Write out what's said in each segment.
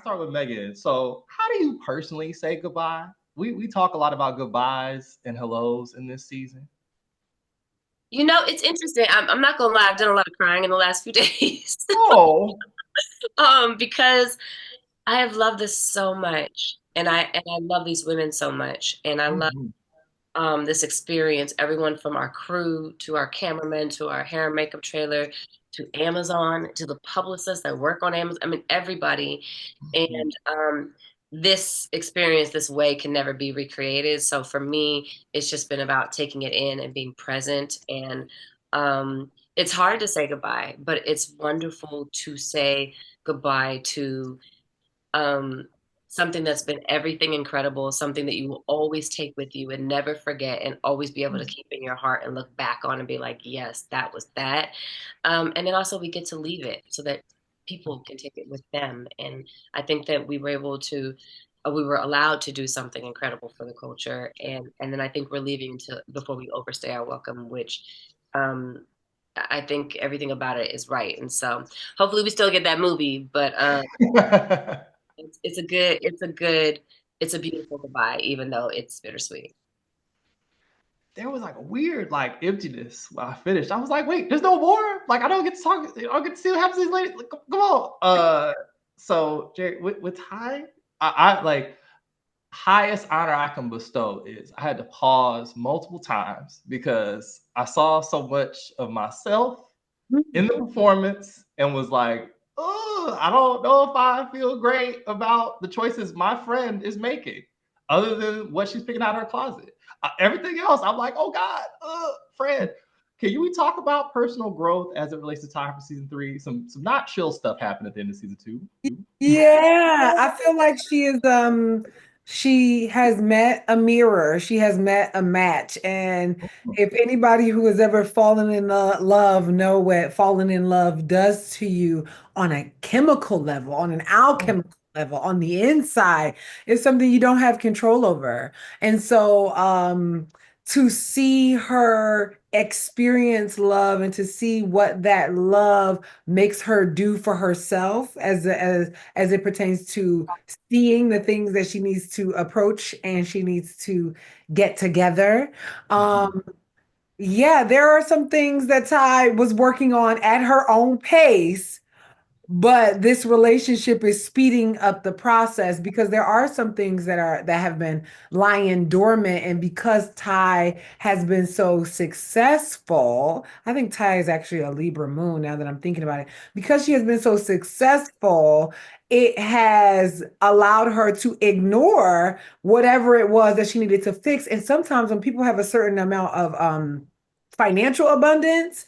start with Megan. So, how do you personally say goodbye? We talk a lot about goodbyes and hellos in this season. It's interesting. I'm not gonna lie, I've done a lot of crying in the last few days. Oh, Because I have loved this so much. And I love these women so much. And I love mhm. this experience, everyone from our crew to our cameramen to our hair and makeup trailer to Amazon to the publicists that work on Amazon. I mean, everybody. And this experience, this way can never be recreated. So for me, it's just been about taking it in and being present. And it's hard to say goodbye, but it's wonderful to say goodbye to um, something that's been everything incredible, something that you will always take with you and never forget, and always be able to keep in your heart and look back on and be like, yes, that was that. And then also we get to leave it so that people can take it with them. And I think that we were allowed to do something incredible for the culture, and then I think we're leaving to before we overstay our welcome, which um, I think everything about it is right. And so hopefully we still get that movie, but it's a beautiful goodbye, even though it's bittersweet. There was like a weird like emptiness when I finished. I was like, wait, there's no more. Like I don't get to talk. I don't get to see what happens to these ladies. Like, come on. So Jerry, with Ty, I like highest honor I can bestow is I had to pause multiple times because I saw so much of myself in the performance and was like, oh, I don't know if I feel great about the choices my friend is making, other than what she's picking out of her closet. Everything else, I'm like, oh God, friend. Can we talk about personal growth as it relates to Ty for season 3? Some not chill stuff happened at the end of season 2. Yeah, I feel like she has met a mirror. She has met a match. And if anybody who has ever fallen in love know what falling in love does to you on a chemical level, on an alchemical level, on the inside, it's something you don't have control over. And so to see her experience love and to see what that love makes her do for herself as it pertains to seeing the things that she needs to approach and she needs to get together. Um, yeah, there are some things that Ty was working on at her own pace, but this relationship is speeding up the process because there are some things that have been lying dormant. And because Ty has been so successful, I think Ty is actually a Libra moon now that I'm thinking about it. Because she has been so successful, it has allowed her to ignore whatever it was that she needed to fix. And sometimes when people have a certain amount of financial abundance,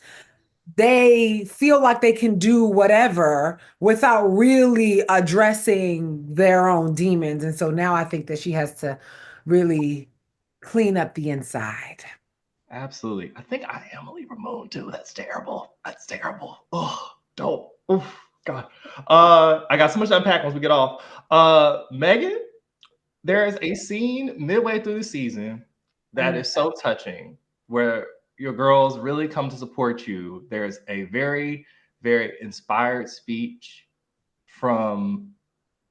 they feel like they can do whatever without really addressing their own demons. And so now I think that she has to really clean up the inside. Absolutely. I think I am a Libra moon too. That's terrible. That's terrible. Oh, dope. Oof, God. I got so much to unpack once we get off. Megan, there is a scene midway through the season that Mm. is so touching where your girls really come to support you. There's a very, very inspired speech from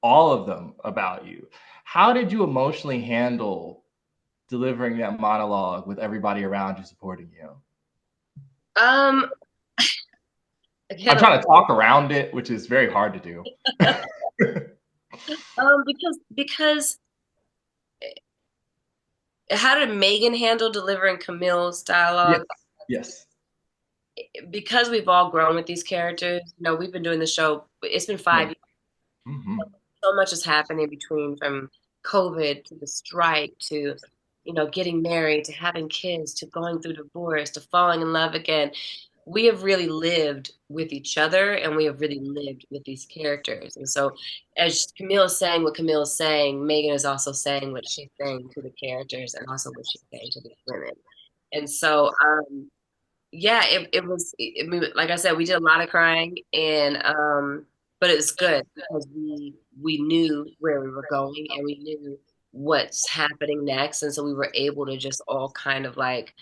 all of them about you. How did you emotionally handle delivering that monologue with everybody around you supporting you? Um, I'm again, trying to talk around it, which is very hard to do. because how did Megan handle delivering Camille's Yes. dialogue? Yes. Because we've all grown with these characters, we've been doing the show. It's been Yeah. 5 years. Hmm. So much is happening between from COVID to the strike to, getting married to having kids to going through divorce to falling in love again. We have really lived with each other and we have really lived with these characters. And so as Camille is saying what Camille is saying, Megan is also saying what she's saying to the characters and also what she's saying to the women. And so yeah, it was. I mean, like I said, we did a lot of crying, and but it was good because we knew where we were going and we knew what's happening next, and so we were able to just all kind of like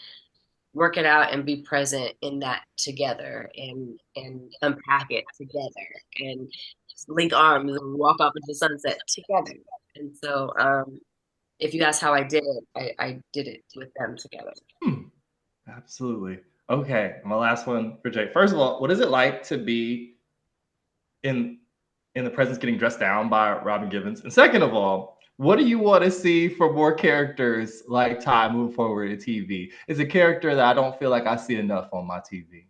work it out and be present in that together and unpack it together. And link arms and walk off into the sunset together. And so, if you ask how I did it, I did it with them together. Absolutely. Okay, my last one for Jay. First of all, what is it like to be in the presence getting dressed down by Robin Givens? And second of all, what do you want to see for more characters like Ty moving forward in TV? Is a character that I don't feel like I see enough on my TV.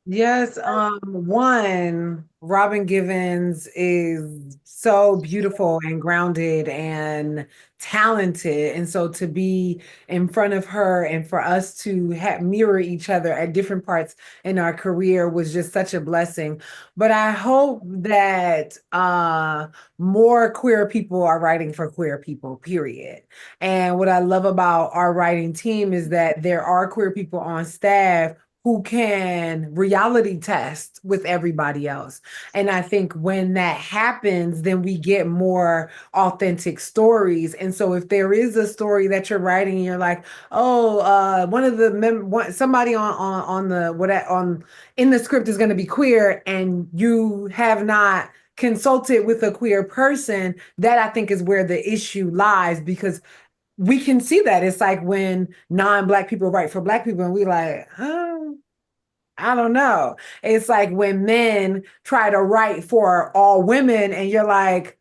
Yes, one, Robin Givens is so beautiful and grounded and talented. And so to be in front of her and for us to mirror each other at different parts in our career was just such a blessing. But I hope that more queer people are writing for queer people, period. And what I love about our writing team is that there are queer people on staff who can reality test with everybody else. And I think when that happens, then we get more authentic stories. And so if there is a story that you're writing and you're like, oh, one of the somebody on the what on in the script is going to be queer, and you have not consulted with a queer person, that I think is where the issue lies, because we can see that. It's like when non-Black people write for Black people and we like, oh, I don't know. It's like when men try to write for all women and you're like,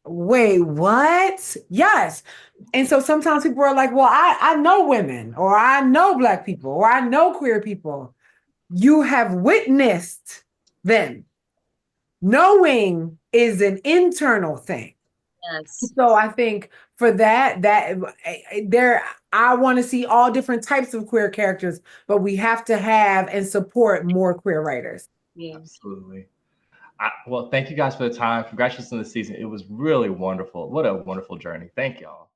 wait, what? Yes. And so sometimes people are like, well, I know women, or I know Black people, or I know queer people. You have witnessed them. Knowing is an internal thing. Yes. So I think for that there, I want to see all different types of queer characters, but we have to have and support more queer writers. Yeah. Absolutely. Well, thank you guys for the time. Congratulations on the season. It was really wonderful. What a wonderful journey. Thank y'all.